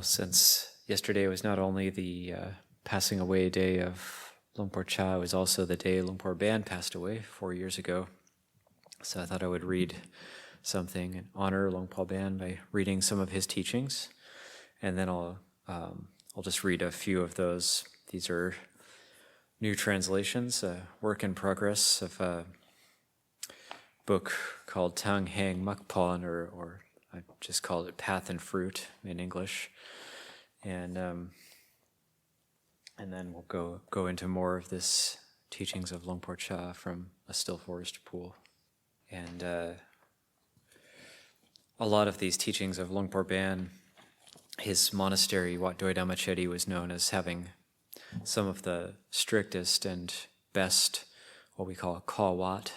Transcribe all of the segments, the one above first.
Well, since yesterday was not only the passing away day of Luang Por Chah, it was also the day Luang Por Baen passed away 4 years ago. So I thought I would read something and honor Luang Por Baen by reading some of his teachings, and then I'll just read a few of those. These are new translations, a work in progress of a book called Tang Hang Makpon, or I just called it Path and Fruit in English. And then we'll go into more of this teachings of Luang Por Chah from a still forest pool. And a lot of these teachings of Luang Por Baen, his monastery, Wat Doi Dhamma was known as having some of the strictest and best, what we call Kaw Wat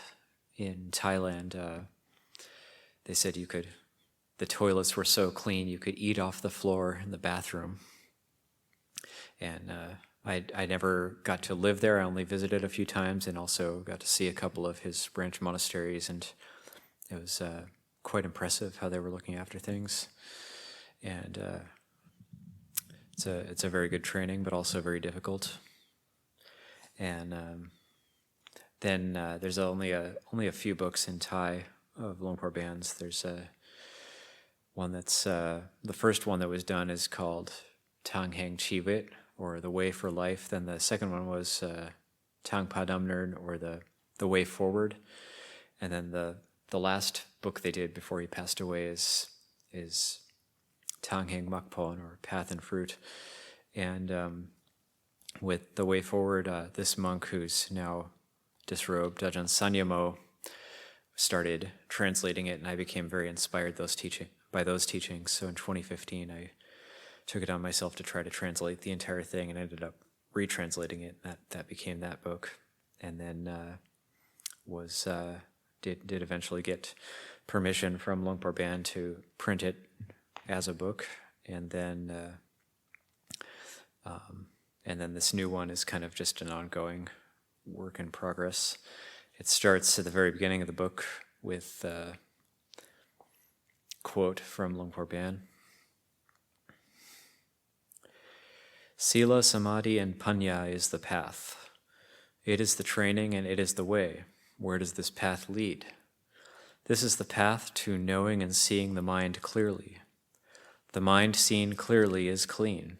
in Thailand. They said the toilets were so clean you could eat off the floor in the bathroom. And I never got to live there. I only visited a few times and also got to see a couple of his branch monasteries, and it was quite impressive how they were looking after things. And it's a very good training, but also very difficult. And then there's only a few books in Thai of Luang Por Baen's. There's one that's the first one that was done is called Tang Hang Chivit, or The Way for Life. Then the second one was Tang Padamnern, or the Way Forward. And then the last book they did before he passed away is Tang Hang Makpon, or Path and Fruit. And with The Way Forward, this monk who's now disrobed, Ajahn Sanyamo, started translating it, and I became very inspired by those teachings. So in 2015, I took it on myself to try to translate the entire thing, and ended up retranslating it. That became that book, and then did eventually get permission from Luang Por Baen to print it as a book, and then this new one is kind of just an ongoing work in progress. It starts at the very beginning of the book with a quote from Luang Por Baen. Sila, Samadhi, and Panya is the path. It is the training and it is the way. Where does this path lead? This is the path to knowing and seeing the mind clearly. The mind seen clearly is clean.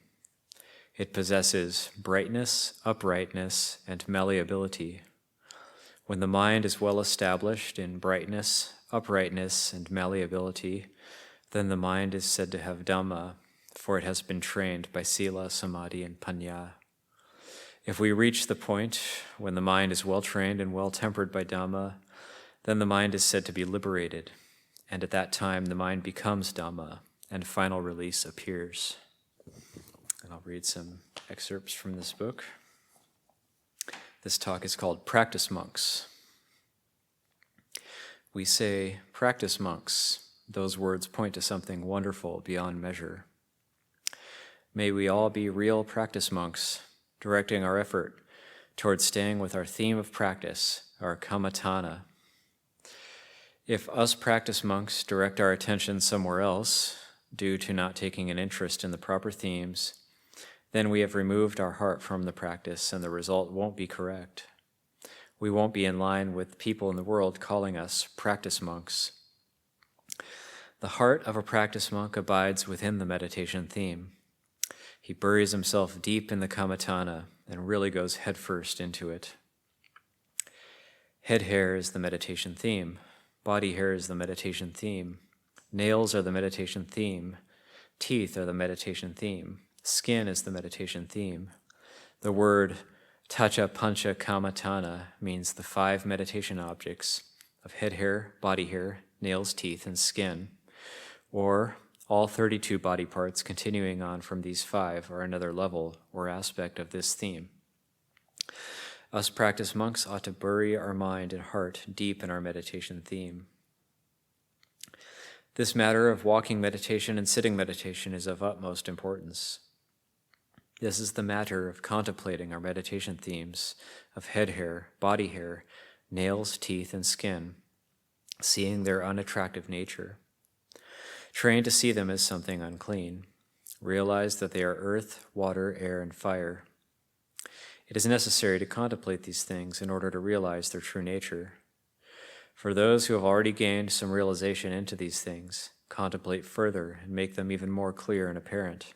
It possesses brightness, uprightness, and malleability. When the mind is well established in brightness, uprightness, and malleability, then the mind is said to have Dhamma, for it has been trained by Sila, Samadhi, and Panya. If we reach the point when the mind is well trained and well tempered by Dhamma, then the mind is said to be liberated, and at that time the mind becomes Dhamma, and final release appears. And I'll read some excerpts from this book. This talk is called Practice Monks. We say, practice monks. Those words point to something wonderful beyond measure. May we all be real practice monks, directing our effort towards staying with our theme of practice, our kammatthana. If us practice monks direct our attention somewhere else, due to not taking an interest in the proper themes, then we have removed our heart from the practice, and the result won't be correct. We won't be in line with people in the world calling us practice monks. The heart of a practice monk abides within the meditation theme. He buries himself deep in the kammatthana and really goes headfirst into it. Head hair is the meditation theme. Body hair is the meditation theme. Nails are the meditation theme. Teeth are the meditation theme. Skin is the meditation theme. The word tacha pancha kammatthana means the 5 meditation objects of head hair, body hair, nails, teeth, and skin, or all 32 body parts continuing on from these 5 are another level or aspect of this theme. Us practice monks ought to bury our mind and heart deep in our meditation theme. This matter of walking meditation and sitting meditation is of utmost importance. This is the matter of contemplating our meditation themes of head hair, body hair, nails, teeth, and skin, seeing their unattractive nature. Trained to see them as something unclean. Realize that they are earth, water, air, and fire. It is necessary to contemplate these things in order to realize their true nature. For those who have already gained some realization into these things, contemplate further and make them even more clear and apparent.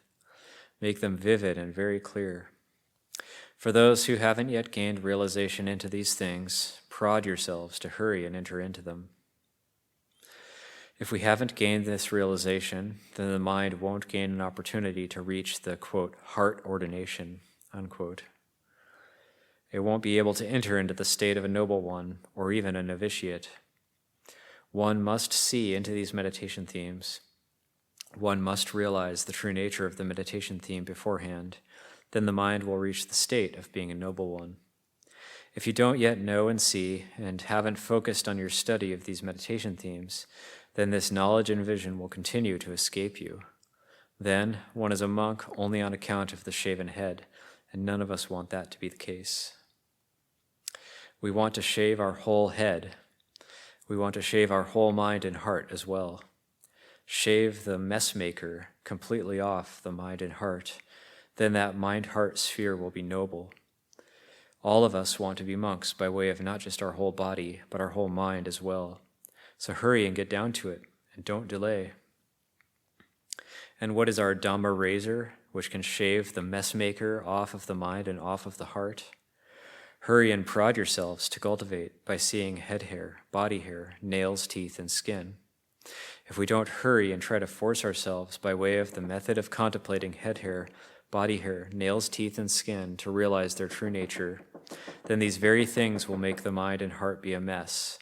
Make them vivid and very clear. For those who haven't yet gained realization into these things, prod yourselves to hurry and enter into them. If we haven't gained this realization, then the mind won't gain an opportunity to reach the, quote, heart ordination, unquote. It won't be able to enter into the state of a noble one or even a novitiate. One must see into these meditation themes. One must realize the true nature of the meditation theme beforehand. Then the mind will reach the state of being a noble one. If you don't yet know and see and haven't focused on your study of these meditation themes, then this knowledge and vision will continue to escape you. Then one is a monk only on account of the shaven head, and none of us want that to be the case. We want to shave our whole head. We want to shave our whole mind and heart as well. Shave the messmaker completely off the mind and heart. Then that mind-heart sphere will be noble. All of us want to be monks by way of not just our whole body, but our whole mind as well. So hurry and get down to it, and don't delay. And what is our Dhamma razor, which can shave the messmaker off of the mind and off of the heart? Hurry and prod yourselves to cultivate by seeing head hair, body hair, nails, teeth, and skin. If we don't hurry and try to force ourselves by way of the method of contemplating head hair, body hair, nails, teeth, and skin to realize their true nature, then these very things will make the mind and heart be a mess.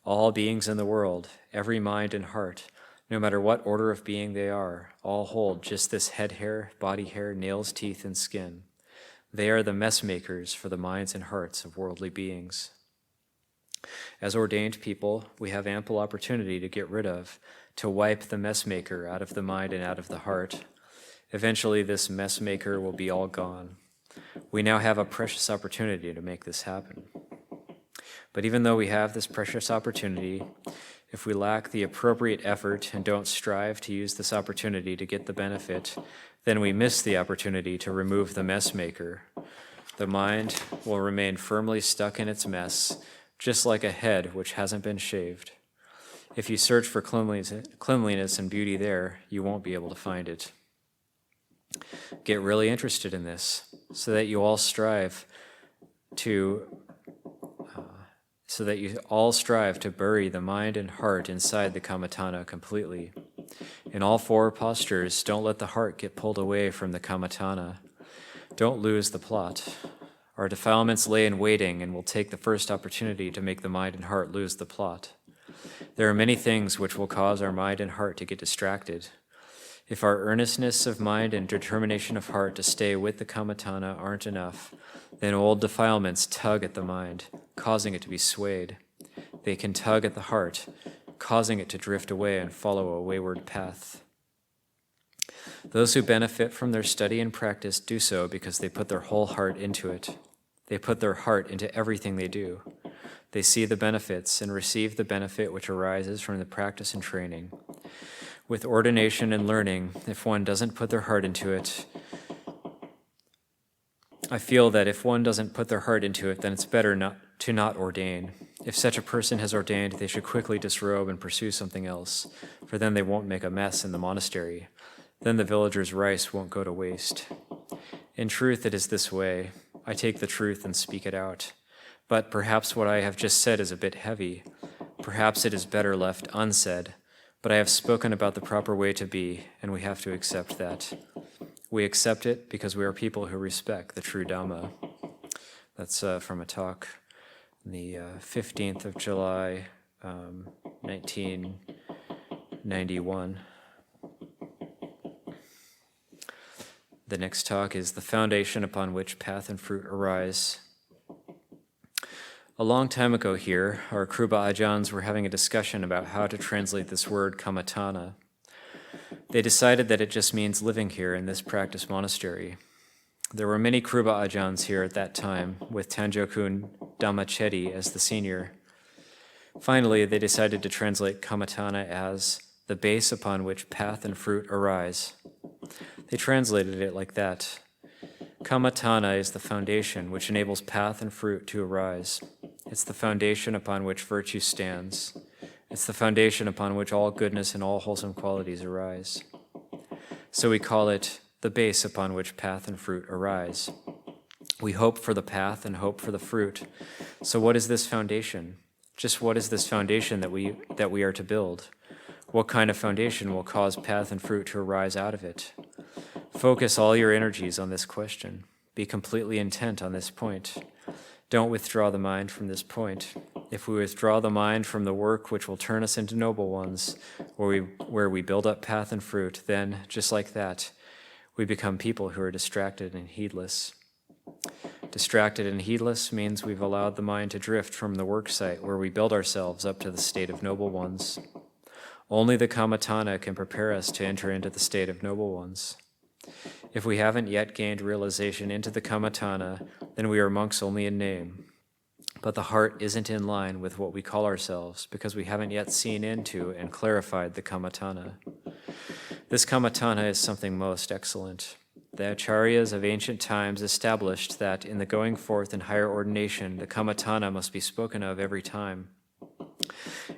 All beings in the world, every mind and heart, no matter what order of being they are, all hold just this head hair, body hair, nails, teeth, and skin. They are the mess makers for the minds and hearts of worldly beings. As ordained people, we have ample opportunity to get rid of, to wipe the mess maker out of the mind and out of the heart. Eventually, this mess maker will be all gone. We now have a precious opportunity to make this happen. But even though we have this precious opportunity, if we lack the appropriate effort and don't strive to use this opportunity to get the benefit, then we miss the opportunity to remove the mess maker. The mind will remain firmly stuck in its mess, just like a head which hasn't been shaved. If you search for cleanliness and beauty there, you won't be able to find it. Get really interested in this, so that you all strive to bury the mind and heart inside the kammatthana completely. In all four postures, don't let the heart get pulled away from the kammatthana. Don't lose the plot. Our defilements lay in waiting and will take the first opportunity to make the mind and heart lose the plot. There are many things which will cause our mind and heart to get distracted. If our earnestness of mind and determination of heart to stay with the kammatthana aren't enough, then old defilements tug at the mind, causing it to be swayed. They can tug at the heart, causing it to drift away and follow a wayward path. Those who benefit from their study and practice do so because they put their whole heart into it. They put their heart into everything they do. They see the benefits and receive the benefit which arises from the practice and training. With ordination and learning, if one doesn't put their heart into it, I feel that if one doesn't put their heart into it, then it's better not ordain. If such a person has ordained, they should quickly disrobe and pursue something else, for then they won't make a mess in the monastery. Then the villagers' rice won't go to waste. In truth, it is this way. I take the truth and speak it out. But perhaps what I have just said is a bit heavy. Perhaps it is better left unsaid. But I have spoken about the proper way to be, and we have to accept that. We accept it because we are people who respect the true Dhamma. That's from a talk on the 15th of July, 1991. The next talk is The Foundation Upon Which Path and Fruit Arise. A long time ago here, our Kruba Ajahns were having a discussion about how to translate this word kammatthana. They decided that it just means living here in this practice monastery. There were many Kruba Ajahns here at that time, with Tanjokun Dhammachetty as the senior. Finally, they decided to translate kammatthana as the base upon which path and fruit arise. They translated it like that. Kammatthana is the foundation which enables path and fruit to arise. It's the foundation upon which virtue stands. It's the foundation upon which all goodness and all wholesome qualities arise. So we call it the base upon which path and fruit arise. We hope for the path and hope for the fruit. So what is this foundation? Just what is this foundation that we are to build? What kind of foundation will cause path and fruit to arise out of it? Focus all your energies on this question. Be completely intent on this point. Don't withdraw the mind from this point. If we withdraw the mind from the work which will turn us into noble ones, where we build up path and fruit, then, just like that, we become people who are distracted and heedless. Distracted and heedless means we've allowed the mind to drift from the work site where we build ourselves up to the state of noble ones. Only the Kammatthana can prepare us to enter into the state of noble ones. If we haven't yet gained realization into the Kammatthana, then we are monks only in name. But the heart isn't in line with what we call ourselves because we haven't yet seen into and clarified the Kammatthana. This Kammatthana is something most excellent. The acharyas of ancient times established that in the going forth in higher ordination, the Kammatthana must be spoken of every time.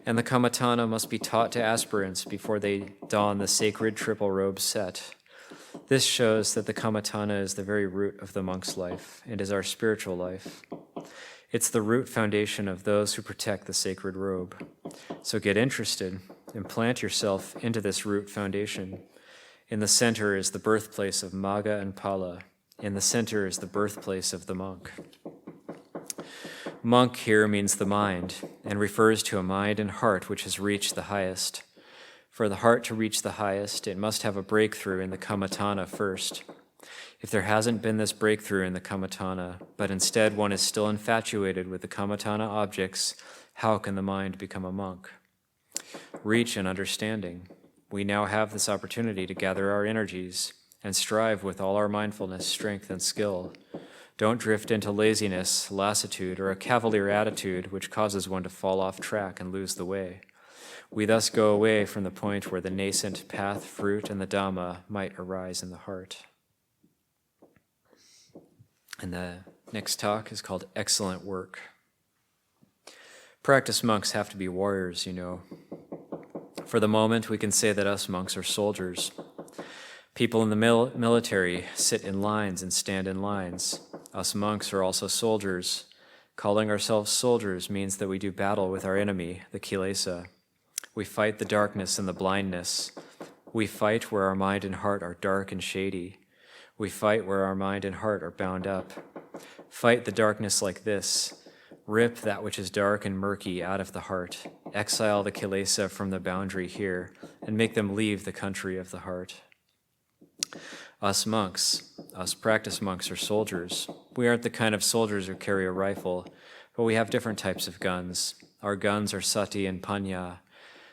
And the Kammatthana must be taught to aspirants before they don the sacred triple robe set. This shows that the Kammatthana is the very root of the monk's life and is our spiritual life. It's the root foundation of those who protect the sacred robe. So get interested and plant yourself into this root foundation. In the center is the birthplace of Magga and Pala. In the center is the birthplace of the monk. Monk here means the mind and refers to a mind and heart which has reached the highest. For the heart to reach the highest, it must have a breakthrough in the Kammatthana first. If there hasn't been this breakthrough in the Kammatthana, but instead one is still infatuated with the Kammatthana objects, how can the mind become a monk? Reach an understanding. We now have this opportunity to gather our energies and strive with all our mindfulness, strength, and skill. Don't drift into laziness, lassitude, or a cavalier attitude which causes one to fall off track and lose the way. We thus go away from the point where the nascent path, fruit, and the Dhamma might arise in the heart. And the next talk is called Excellent Work. Practice monks have to be warriors, you know. For the moment, we can say that us monks are soldiers. People in the military sit in lines and stand in lines. Us monks are also soldiers. Calling ourselves soldiers means that we do battle with our enemy, the kilesa. We fight the darkness and the blindness. We fight where our mind and heart are dark and shady. We fight where our mind and heart are bound up. Fight the darkness like this. Rip that which is dark and murky out of the heart. Exile the kilesa from the boundary here and make them leave the country of the heart. Us monks, us practice monks are soldiers. We aren't the kind of soldiers who carry a rifle, but we have different types of guns. Our guns are sati and panya.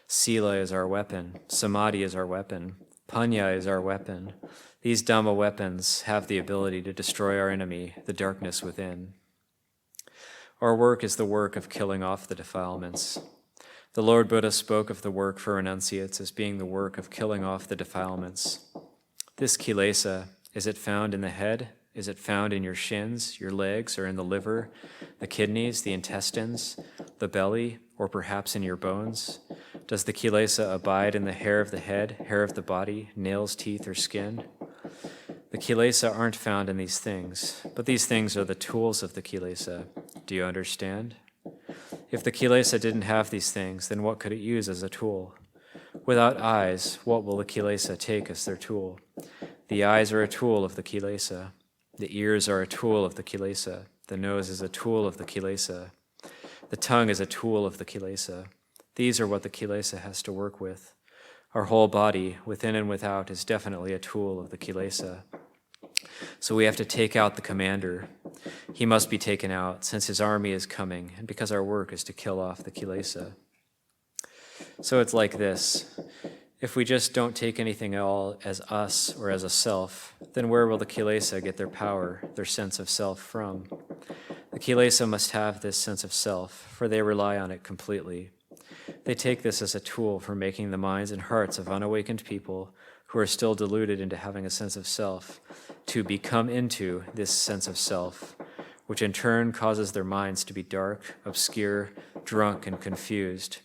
Sila is our weapon. Samadhi is our weapon. Panya is our weapon. These Dhamma weapons have the ability to destroy our enemy, the darkness within. Our work is the work of killing off the defilements. The Lord Buddha spoke of the work for renunciates as being the work of killing off the defilements. This kilesa, is it found in the head? Is it found in your shins, your legs, or in the liver, the kidneys, the intestines, the belly, or perhaps in your bones? Does the kilesa abide in the hair of the head, hair of the body, nails, teeth, or skin? The kilesa aren't found in these things, but these things are the tools of the kilesa. Do you understand? If the kilesa didn't have these things, then what could it use as a tool? Without eyes, what will the kilesa take as their tool? The eyes are a tool of the kilesa. The ears are a tool of the kilesa. The nose is a tool of the kilesa. The tongue is a tool of the kilesa. These are what the kilesa has to work with. Our whole body, within and without, is definitely a tool of the kilesa. So we have to take out the commander. He must be taken out, since his army is coming, and because our work is to kill off the kilesa. So it's like this. If we just don't take anything at all as us or as a self, then where will the kilesa get their power, their sense of self from? The kilesa must have this sense of self, for they rely on it completely. They take this as a tool for making the minds and hearts of unawakened people who are still deluded into having a sense of self to become into this sense of self, which in turn causes their minds to be dark, obscure, drunk, and confused.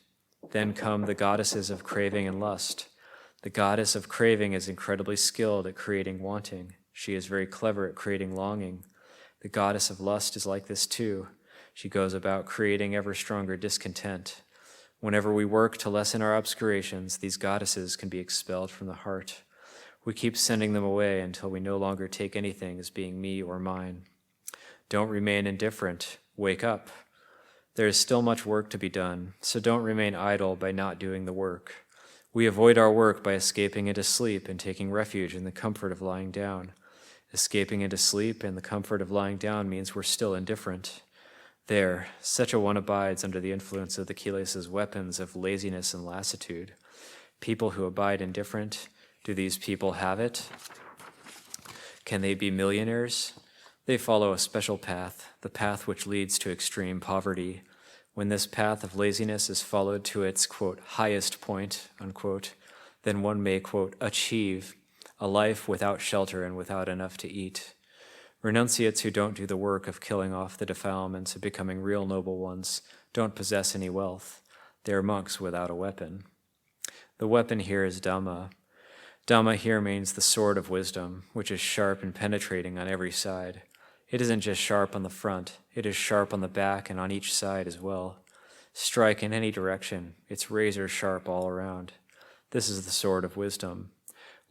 Then come the goddesses of craving and lust. The goddess of craving is incredibly skilled at creating wanting. She is very clever at creating longing. The goddess of lust is like this too. She goes about creating ever stronger discontent. Whenever we work to lessen our obscurations, these goddesses can be expelled from the heart. We keep sending them away until we no longer take anything as being me or mine. Don't remain indifferent. Wake up. There is still much work to be done, so don't remain idle by not doing the work. We avoid our work by escaping into sleep and taking refuge in the comfort of lying down. Escaping into sleep and the comfort of lying down means we're still indifferent. There, such a one abides under the influence of the kilesas' weapons of laziness and lassitude. People who abide indifferent, do these people have it? Can they be millionaires? They follow a special path, the path which leads to extreme poverty. When this path of laziness is followed to its, quote, highest point, unquote, then one may, quote, achieve a life without shelter and without enough to eat. Renunciates who don't do the work of killing off the defilements and becoming real noble ones don't possess any wealth. They are monks without a weapon. The weapon here is Dhamma. Dhamma here means the sword of wisdom, which is sharp and penetrating on every side. It isn't just sharp on the front, it is sharp on the back and on each side as well. Strike in any direction, it's razor sharp all around. This is the sword of wisdom.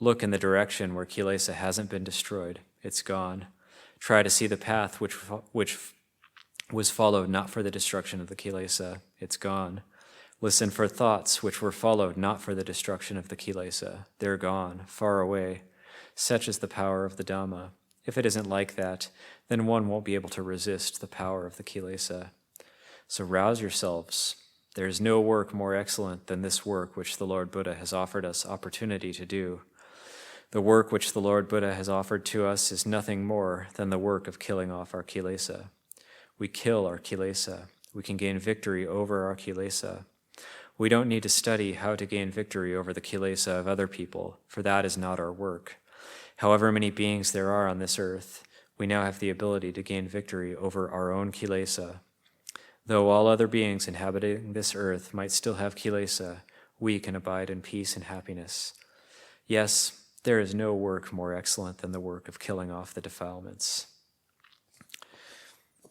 Look in the direction where kilesa hasn't been destroyed, it's gone. Try to see the path which was followed not for the destruction of the kilesa, it's gone. Listen for thoughts which were followed not for the destruction of the kilesa, they're gone, far away. Such is the power of the Dhamma. If it isn't like that, then one won't be able to resist the power of the kilesa. So rouse yourselves. There is no work more excellent than this work which the Lord Buddha has offered us opportunity to do. The work which the Lord Buddha has offered to us is nothing more than the work of killing off our kilesa. We kill our kilesa. We can gain victory over our kilesa. We don't need to study how to gain victory over the kilesa of other people, for that is not our work. However many beings there are on this earth, we now have the ability to gain victory over our own kilesa. Though all other beings inhabiting this earth might still have kilesa, we can abide in peace and happiness. Yes, there is no work more excellent than the work of killing off the defilements.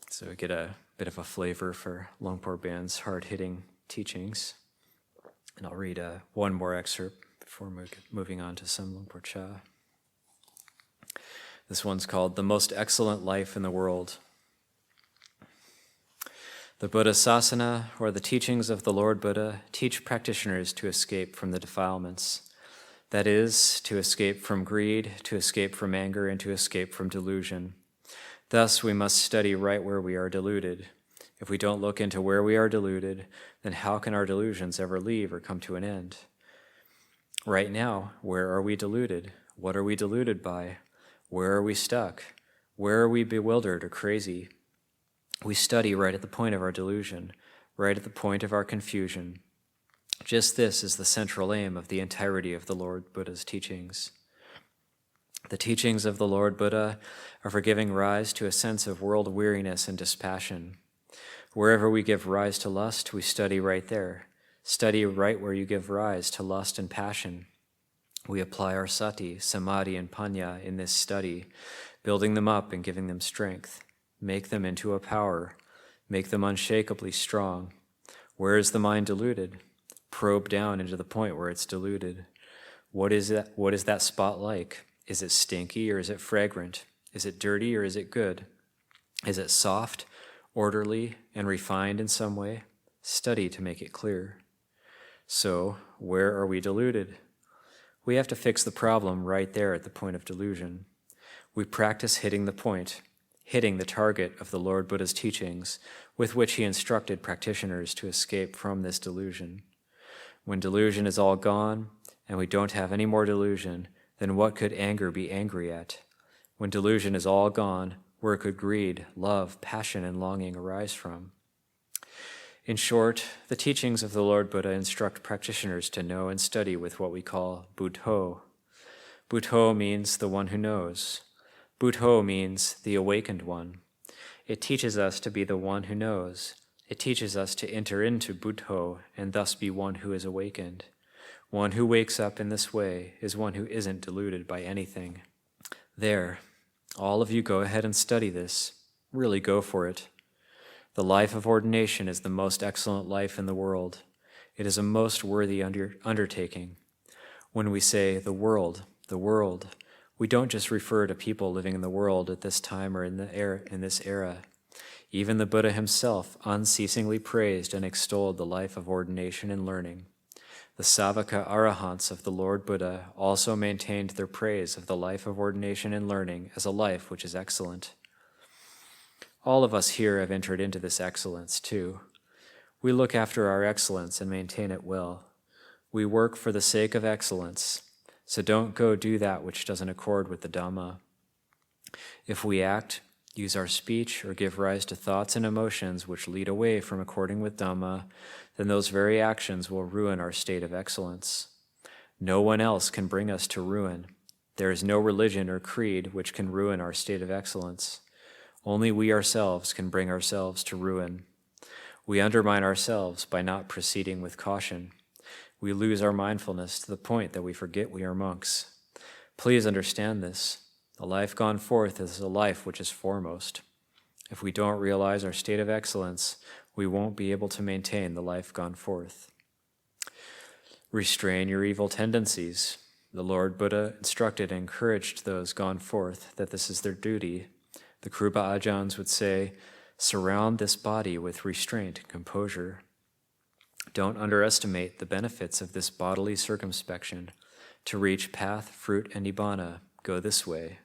So we get a bit of a flavor for Luang Baen's hard-hitting teachings. And I'll read one more excerpt before moving on to some Luang Chah. This one's called The Most Excellent Life in the World. The Buddha Sasana, or the teachings of the Lord Buddha, teach practitioners to escape from the defilements. That is, to escape from greed, to escape from anger, and to escape from delusion. Thus, we must study right where we are deluded. If we don't look into where we are deluded, then how can our delusions ever leave or come to an end? Right now, where are we deluded? What are we deluded by? Where are we stuck? Where are we bewildered or crazy? We study right at the point of our delusion, right at the point of our confusion. Just this is the central aim of the entirety of the Lord Buddha's teachings. The teachings of the Lord Buddha are for giving rise to a sense of world weariness and dispassion. Wherever we give rise to lust, we study right there. Study right where you give rise to lust and passion. We apply our sati, samadhi, and panya in this study, building them up and giving them strength. Make them into a power. Make them unshakably strong. Where is the mind deluded? Probe down into the point where it's deluded. What is that spot like? Is it stinky or is it fragrant? Is it dirty or is it good? Is it soft, orderly, and refined in some way? Study to make it clear. So, where are we deluded? We have to fix the problem right there at the point of delusion. We practice hitting the point, hitting the target of the Lord Buddha's teachings, with which he instructed practitioners to escape from this delusion. When delusion is all gone, and we don't have any more delusion, then what could anger be angry at? When delusion is all gone, where could greed, love, passion, and longing arise from? In short, the teachings of the Lord Buddha instruct practitioners to know and study with what we call Buddho. Buddho means the one who knows. Buddho means the awakened one. It teaches us to be the one who knows. It teaches us to enter into Buddho and thus be one who is awakened. One who wakes up in this way is one who isn't deluded by anything. There, all of you go ahead and study this. Really go for it. The life of ordination is the most excellent life in the world. It is a most worthy undertaking. When we say the world, we don't just refer to people living in the world at this time or in this era. Even the Buddha himself unceasingly praised and extolled the life of ordination and learning. The Savaka Arahants of the Lord Buddha also maintained their praise of the life of ordination and learning as a life which is excellent. All of us here have entered into this excellence too. We look after our excellence and maintain it well. We work for the sake of excellence, so don't go do that which doesn't accord with the Dhamma. If we act, use our speech, or give rise to thoughts and emotions which lead away from according with Dhamma, then those very actions will ruin our state of excellence. No one else can bring us to ruin. There is no religion or creed which can ruin our state of excellence. Only we ourselves can bring ourselves to ruin. We undermine ourselves by not proceeding with caution. We lose our mindfulness to the point that we forget we are monks. Please understand this. The life gone forth is a life which is foremost. If we don't realize our state of excellence, we won't be able to maintain the life gone forth. Restrain your evil tendencies. The Lord Buddha instructed and encouraged those gone forth that this is their duty. The Kruba Ajahns would say, surround this body with restraint and composure. Don't underestimate the benefits of this bodily circumspection. To reach path, fruit, and nibbana, go this way.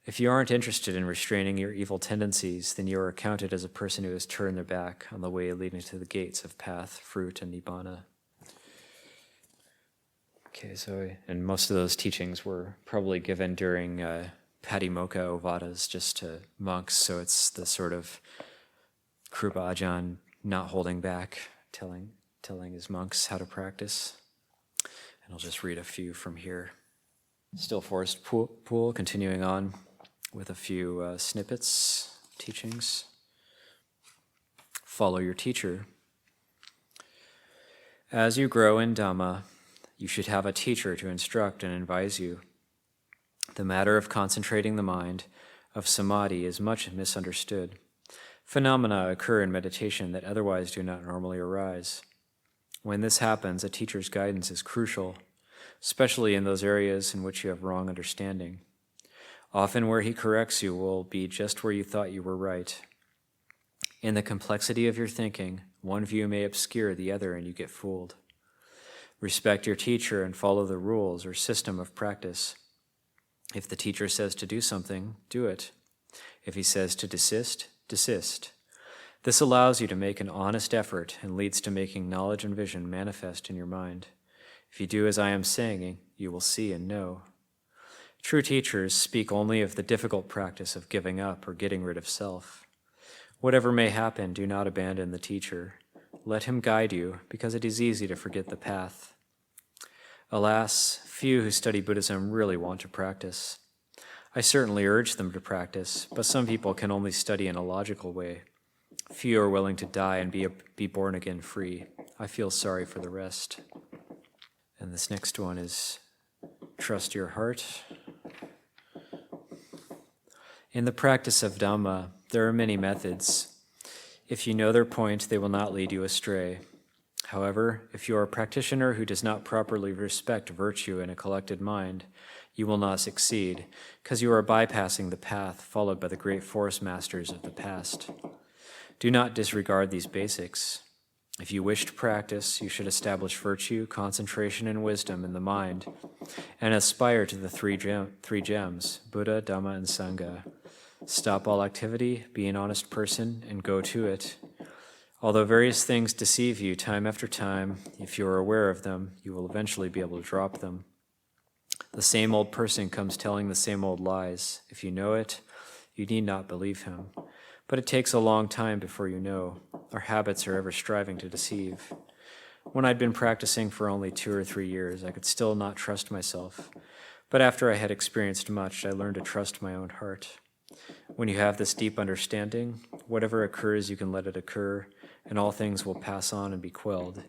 If you aren't interested in restraining your evil tendencies, then you are counted as a person who has turned their back on the way leading to the gates of path, fruit, and nibbana. Okay, and most of those teachings were probably given during Patimokkha Ovadas, just to monks, so it's the sort of Kruba Ajahn not holding back, telling his monks how to practice. And I'll just read a few from here. Still Forest Pool, continuing on with a few snippets, teachings. Follow your teacher. As you grow in Dhamma, you should have a teacher to instruct and advise you. The matter of concentrating the mind, of samadhi, is much misunderstood. Phenomena occur in meditation that otherwise do not normally arise. When this happens, a teacher's guidance is crucial, especially in those areas in which you have wrong understanding. Often where he corrects you will be just where you thought you were right. In the complexity of your thinking, one view may obscure the other and you get fooled. Respect your teacher and follow the rules or system of practice. If the teacher says to do something, do it. If he says to desist, desist. This allows you to make an honest effort and leads to making knowledge and vision manifest in your mind. If you do as I am saying, you will see and know. True teachers speak only of the difficult practice of giving up or getting rid of self. Whatever may happen, do not abandon the teacher. Let him guide you, because it is easy to forget the path. Alas, few who study Buddhism really want to practice. I certainly urge them to practice, but some people can only study in a logical way. Few are willing to die and be born again free. I feel sorry for the rest. And this next one is trust your heart. In the practice of Dhamma, there are many methods. If you know their point, they will not lead you astray. However, if you are a practitioner who does not properly respect virtue in a collected mind, you will not succeed, because you are bypassing the path followed by the great forest masters of the past. Do not disregard these basics. If you wish to practice, you should establish virtue, concentration, and wisdom in the mind, and aspire to the three gems, Buddha, Dhamma, and Sangha. Stop all activity, be an honest person, and go to it. Although various things deceive you time after time, if you are aware of them, you will eventually be able to drop them. The same old person comes telling the same old lies. If you know it, you need not believe him. But it takes a long time before you know. Our habits are ever striving to deceive. When I'd been practicing for only 2 or 3 years, I could still not trust myself. But after I had experienced much, I learned to trust my own heart. When you have this deep understanding, whatever occurs, you can let it occur, and all things will pass on and be quelled.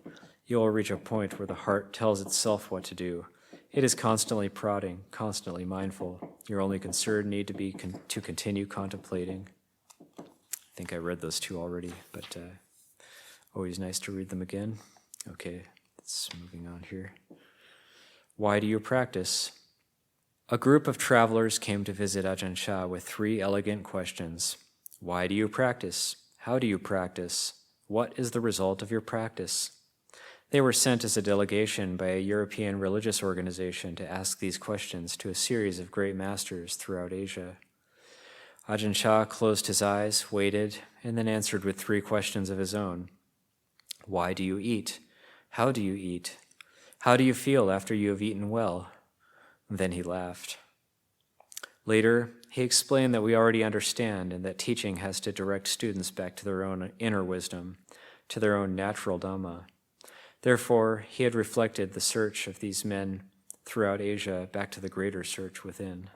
You will reach a point where the heart tells itself what to do. It is constantly prodding, constantly mindful. Your only concern need to be to continue contemplating. I think I read those 2 already, but always nice to read them again. Okay, let's moving on here. Why do you practice? A group of travelers came to visit Ajahn Chah with 3 elegant questions. Why do you practice? How do you practice? What is the result of your practice? They were sent as a delegation by a European religious organization to ask these questions to a series of great masters throughout Asia. Ajahn Chah closed his eyes, waited, and then answered with 3 questions of his own. Why do you eat? How do you eat? How do you feel after you have eaten well? Then he laughed. Later, he explained that we already understand and that teaching has to direct students back to their own inner wisdom, to their own natural Dhamma. Therefore, he had reflected the search of these men throughout Asia back to the greater search within.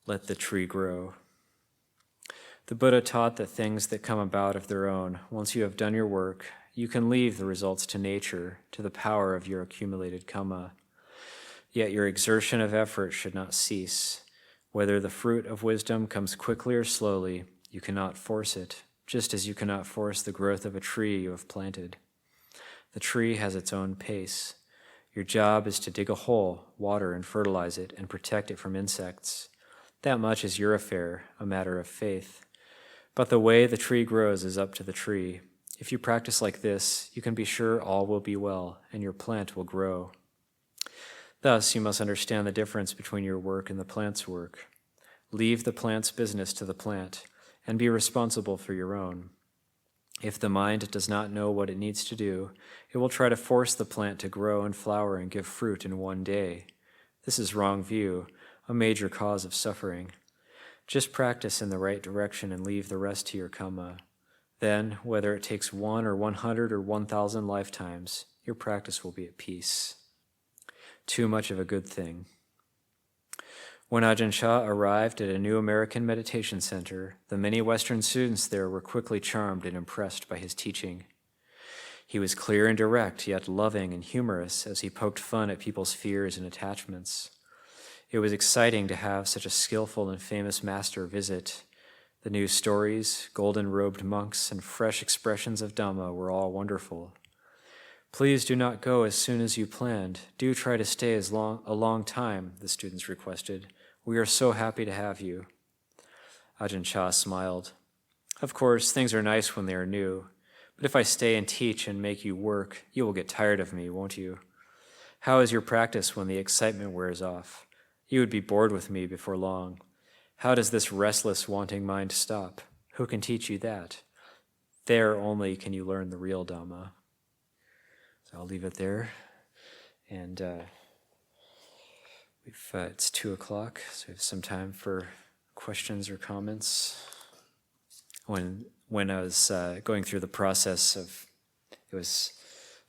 Let the tree grow. The Buddha taught that things that come about of their own, once you have done your work, you can leave the results to nature, to the power of your accumulated kamma. Yet your exertion of effort should not cease. Whether the fruit of wisdom comes quickly or slowly, you cannot force it, just as you cannot force the growth of a tree you have planted. The tree has its own pace. Your job is to dig a hole, water and fertilize it, and protect it from insects. That much is your affair, a matter of faith. But the way the tree grows is up to the tree. If you practice like this, you can be sure all will be well, and your plant will grow. Thus, you must understand the difference between your work and the plant's work. Leave the plant's business to the plant, and be responsible for your own. If the mind does not know what it needs to do, it will try to force the plant to grow and flower and give fruit in one day. This is wrong view, a major cause of suffering. Just practice in the right direction and leave the rest to your kamma. Then, whether it takes 1 or 100 or 1,000 lifetimes, your practice will be at peace. Too much of a good thing. When Ajahn Chah arrived at a new American meditation center, the many Western students there were quickly charmed and impressed by his teaching. He was clear and direct, yet loving and humorous as he poked fun at people's fears and attachments. It was exciting to have such a skillful and famous master visit. The new stories, golden-robed monks, and fresh expressions of Dhamma were all wonderful. Please do not go as soon as you planned. Do try to stay a long time, the students requested. We are so happy to have you. Ajahn Chah smiled. Of course, things are nice when they are new, but if I stay and teach and make you work, you will get tired of me, won't you? How is your practice when the excitement wears off? You would be bored with me before long. How does this restless, wanting mind stop? Who can teach you that? There only can you learn the real Dhamma. So I'll leave it there. And it's 2:00, so we have some time for questions or comments. When I was going through the process of, it was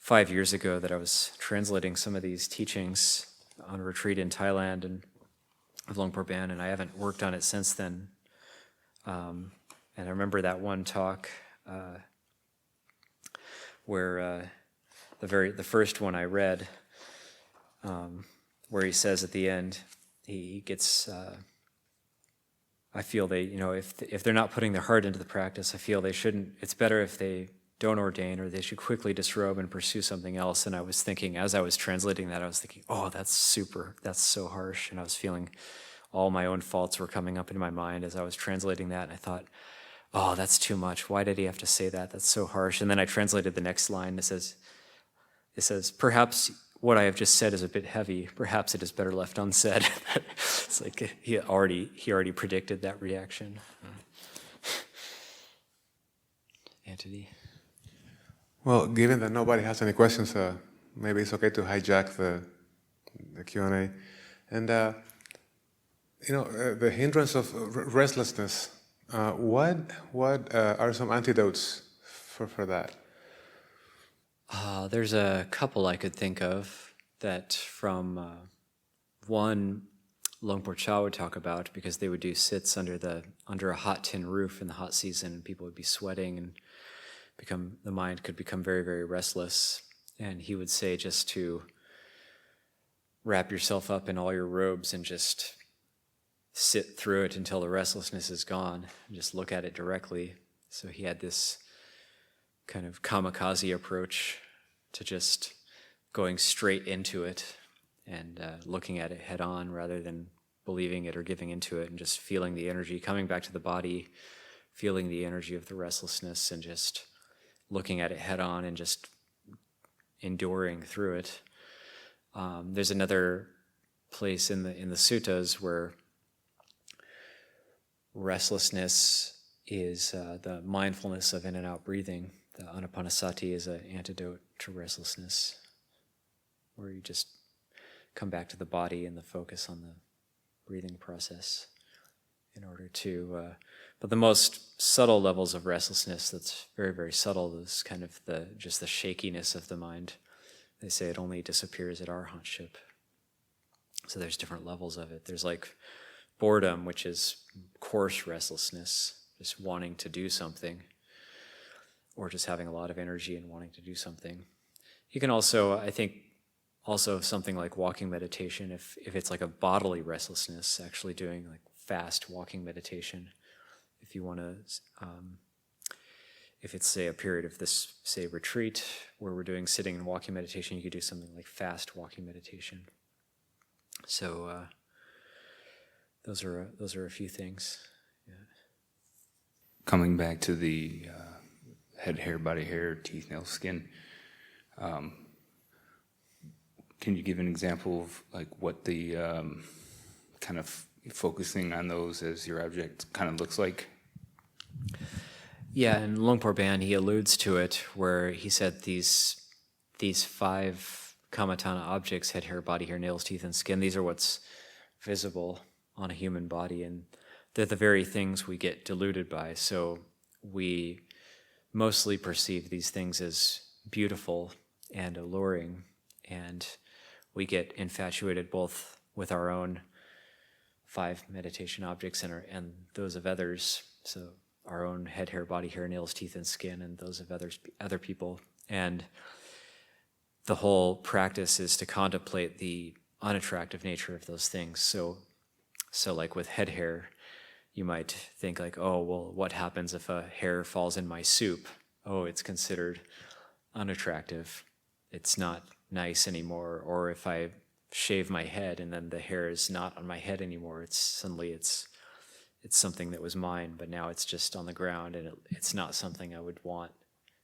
5 years ago that I was translating some of these teachings on a retreat in Thailand and of Luang Baen, and I haven't worked on it since then. And I remember that one talk where the first one I read, where he says at the end, he gets. I feel they, if they're not putting their heart into the practice, I feel they shouldn't. It's better if they don't ordain, or they should quickly disrobe and pursue something else. And I was thinking, as I was translating that, I was thinking, oh, that's so harsh. And I was feeling all my own faults were coming up in my mind as I was translating that. And I thought, oh, that's too much. Why did he have to say that? That's so harsh. And then I translated the next line. It says, perhaps what I have just said is a bit heavy. Perhaps it is better left unsaid. It's like he already predicted that reaction. Anthony? Well, given that nobody has any questions, maybe it's okay to hijack the Q&A. And, the hindrance of restlessness What are some antidotes for that? There's a couple I could think of that from one Luang Chah would talk about, because they would do sits under a hot tin roof in the hot season, and people would be sweating and the mind could become very, very restless. And he would say just to wrap yourself up in all your robes and just sit through it until the restlessness is gone, and just look at it directly. So he had this kind of kamikaze approach to just going straight into it and looking at it head on rather than believing it or giving into it, and just feeling the energy coming back to the body, feeling the energy of the restlessness and just looking at it head on and just enduring through it. There's another place in the suttas where restlessness is the mindfulness of in and out breathing. The anapanasati is an antidote to restlessness, where you just come back to the body and the focus on the breathing process in order to, but the most subtle levels of restlessness that's very, very subtle is kind of just the shakiness of the mind. They say it only disappears at arhatship. So there's different levels of it. There's like boredom, which is coarse restlessness, just wanting to do something, or just having a lot of energy and wanting to do something. You can also, I think, also something like walking meditation, if it's like a bodily restlessness, actually doing like fast walking meditation. If you want to, if it's, say, a period of this, say, retreat where we're doing sitting and walking meditation, you could do something like fast walking meditation. So those are a few things. Yeah. Coming back to the head hair, body hair, teeth, nails, skin, can you give an example of like what the kind of focusing on those as your object kind of looks like? Yeah, in Luang Baen, he alludes to it where he said these 5 kamatana objects, head, hair, body hair, nails, teeth, and skin, these are what's visible on a human body, and they're the very things we get deluded by. So we mostly perceive these things as beautiful and alluring, and we get infatuated both with our own 5 meditation objects and those of others. So our own head, hair, body hair, nails, teeth, and skin, and those of other people. And the whole practice is to contemplate the unattractive nature of those things. So like with head hair, you might think like, oh, well, what happens if a hair falls in my soup? Oh, it's considered unattractive. It's not nice anymore. Or if I shave my head and then the hair is not on my head anymore, it's something that was mine, but now it's just on the ground, and it's not something I would want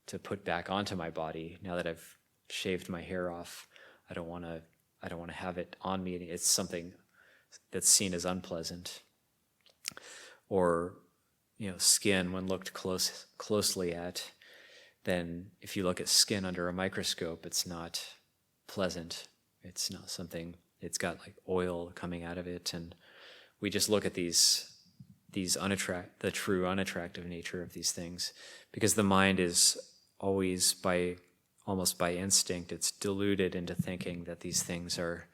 to put back onto my body. Now that I've shaved my hair off, I don't want to have it on me. It's something that's seen as unpleasant. Or, skin, when looked closely at, then if you look at skin under a microscope, it's not pleasant. It's not something, it's got like oil coming out of it, and we just look at the true unattractive nature of these things, because the mind is always almost by instinct, it's deluded into thinking that these things are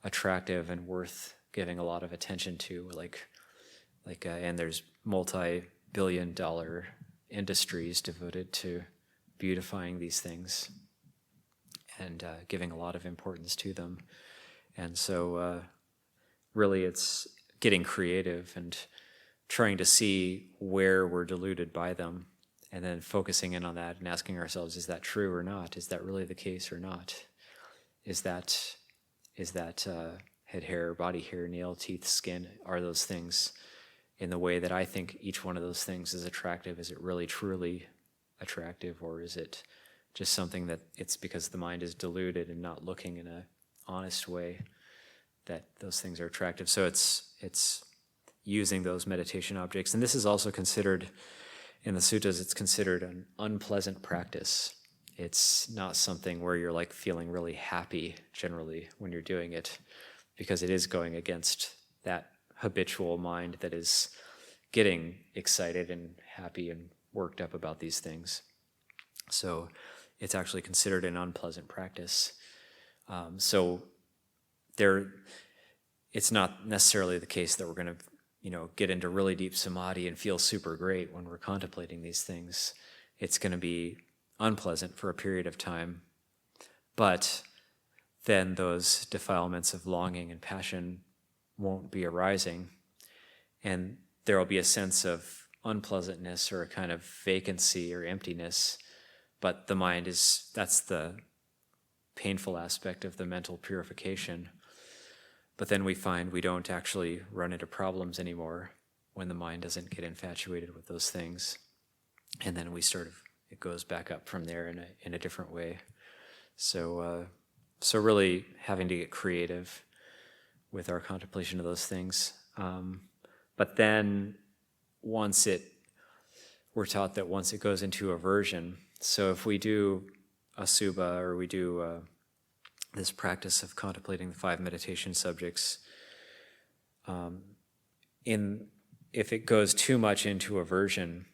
attractive and worth giving a lot of attention to, and there's multi-billion-dollar industries devoted to beautifying these things and giving a lot of importance to them. And so really it's getting creative and trying to see where we're deluded by them, and then focusing in on that and asking ourselves, is that true or not? Is that really the case or not? Is that head hair, body hair, nail, teeth, skin, are those things in the way that I think each one of those things is attractive? Is it really truly attractive, or is it just something that it's because the mind is deluded and not looking in an honest way that those things are attractive? So it's using those meditation objects. And this is also considered, in the suttas, it's considered an unpleasant practice. It's not something where you're like feeling really happy generally when you're doing it, because it is going against that habitual mind that is getting excited and happy and worked up about these things. So it's actually considered an unpleasant practice. So it's not necessarily the case that we're going to, get into really deep samadhi and feel super great when we're contemplating these things. It's going to be unpleasant for a period of time, but then those defilements of longing and passion won't be arising, and there will be a sense of unpleasantness or a kind of vacancy or emptiness, but the mind that's the painful aspect of the mental purification. But then we find we don't actually run into problems anymore when the mind doesn't get infatuated with those things. And then it goes back up from there in a different way. So really having to get creative with our contemplation of those things. But then we're taught that once it goes into aversion, so if we do asubha or we do this practice of contemplating the 5 meditation subjects, if it goes too much into aversion,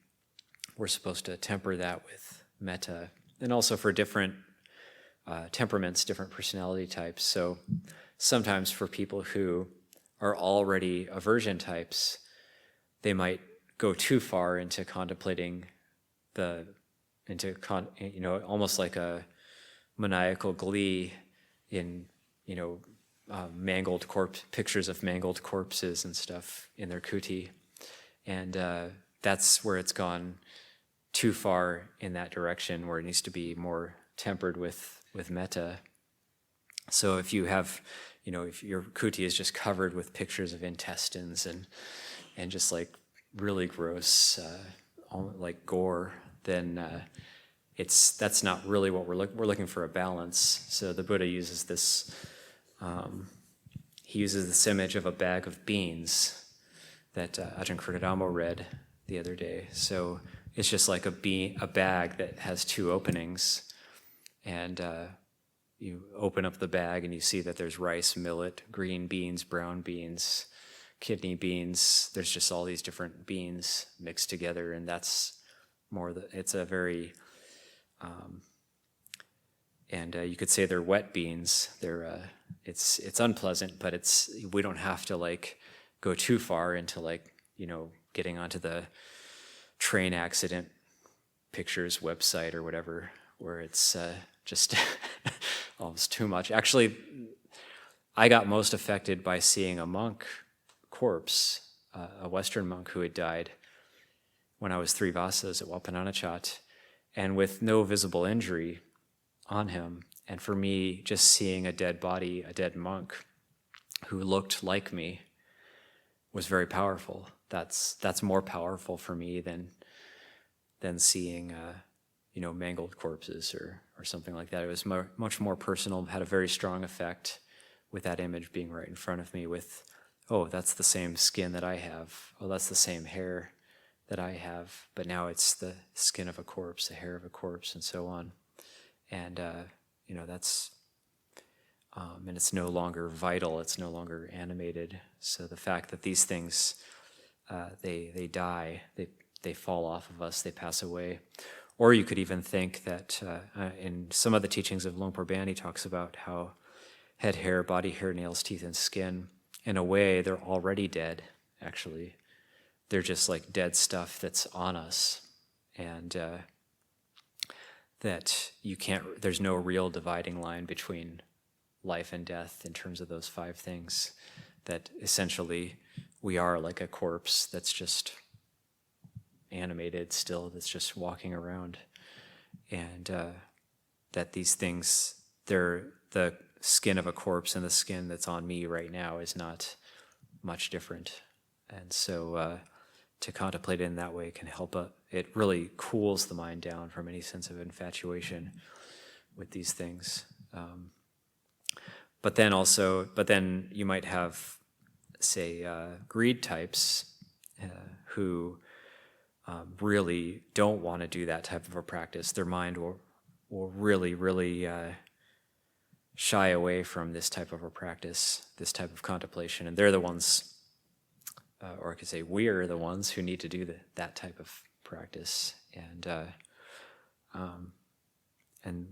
we're supposed to temper that with metta, and also for different temperaments, different personality types. So sometimes for people who are already aversion types, they might go too far into contemplating almost like a maniacal glee in, pictures of mangled corpses and stuff in their kuti. And that's where it's gone too far in that direction, where it needs to be more tempered with metta. So if you have, if your kuti is just covered with pictures of intestines and just like really gross, like gore, then that's not really what we're looking for, a balance. So the Buddha uses this. He uses this image of a bag of beans that Ajahn Nyaniko read the other day. So it's just like a bag that has 2 openings, and you open up the bag and you see that there's rice, millet, green beans, brown beans, kidney beans. There's just all these different beans mixed together, and that's it's a very, you could say they're wet beans. It's unpleasant, but we don't have to go too far into getting onto the train accident pictures website or whatever, where it's just almost too much. Actually, I got most affected by seeing a monk corpse, a Western monk who had died when I was 3 vasas at Wapananachat, and with no visible injury on him. And for me, just seeing a dead body, a dead monk who looked like me, was very powerful. That's more powerful for me than seeing mangled corpses or something like that. It was much more personal, had a very strong effect with that image being right in front of me with, oh, that's the same skin that I have. Oh, that's the same hair that I have. But now it's the skin of a corpse, the hair of a corpse, and so on. And, that's, and it's no longer vital, it's no longer animated. So the fact that these things, they die, they fall off of us, they pass away. Or you could even think that in some of the teachings of Luang Baen, he talks about how head hair, body hair, nails, teeth, and skin, in a way, they're already dead, actually. They're just like dead stuff that's on us. And that there's no real dividing line between life and death in terms of those 5 things. That essentially we are like a corpse that's just animated still, that's just walking around. And that these things, they're the skin of a corpse, and the skin that's on me right now is not much different. And so to contemplate it in that way can help. It really cools the mind down from any sense of infatuation with these things. But then you might have, say, greed types who really don't want to do that type of a practice. Their mind will really, really shy away from this type of a practice, this type of contemplation, and they're the ones or I could say we're the ones who need to do that type of practice. And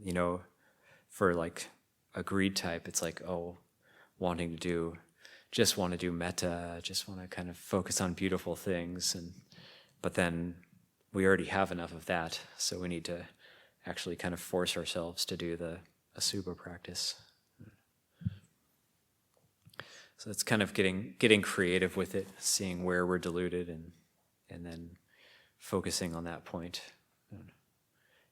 you know, for like a greed type, it's like, oh, want to do metta, just want to kind of focus on beautiful things, but then we already have enough of that, so we need to actually kind of force ourselves to do the asubha practice. So it's kind of getting creative with it, seeing where we're deluded, and then focusing on that point.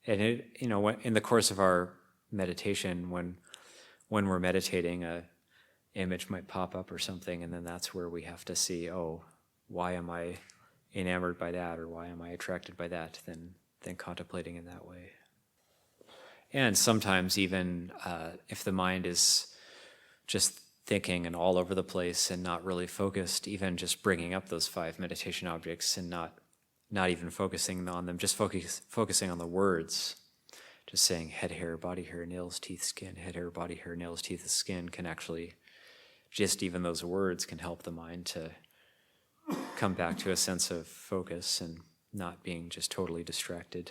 And it, you know, in the course of our meditation, when we're meditating, a image might pop up or something, and then that's where we have to see, oh, why am I enamored by that, or why am I attracted by that? Then contemplating in that way. And sometimes even if the mind is just thinking and all over the place and not really focused, even just bringing up those 5 meditation objects and not even focusing on them, just focusing on the words, just saying head, hair, body hair, nails, teeth, skin, head, hair, body hair, nails, teeth, skin, can actually, just even those words can help the mind to come back to a sense of focus and not being just totally distracted.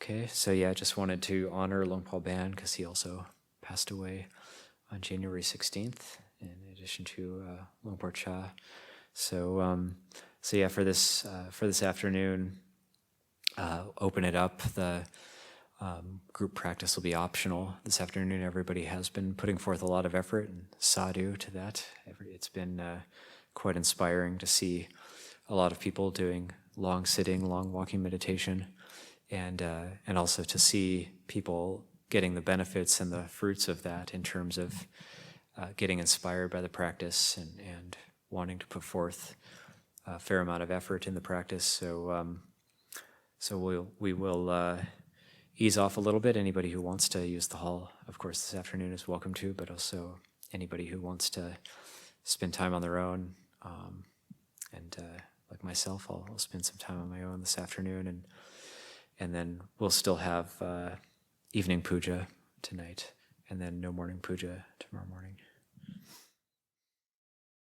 Okay, so yeah, I just wanted to honor Luang Baen because he also passed away on January 16th, in addition to Luang Chah. So yeah, for this afternoon, open it up. The group practice will be optional this afternoon. Everybody has been putting forth a lot of effort, and sadhu to that. It's been quite inspiring to see a lot of people doing long sitting, long walking meditation, and also to see people getting the benefits and the fruits of that in terms of getting inspired by the practice and wanting to put forth a fair amount of effort in the practice. So we will ease off a little bit. Anybody who wants to use the hall, of course, this afternoon is welcome to, but also anybody who wants to spend time on their own, and like myself, I'll spend some time on my own this afternoon, and then we'll still have evening puja tonight, and then no morning puja tomorrow morning.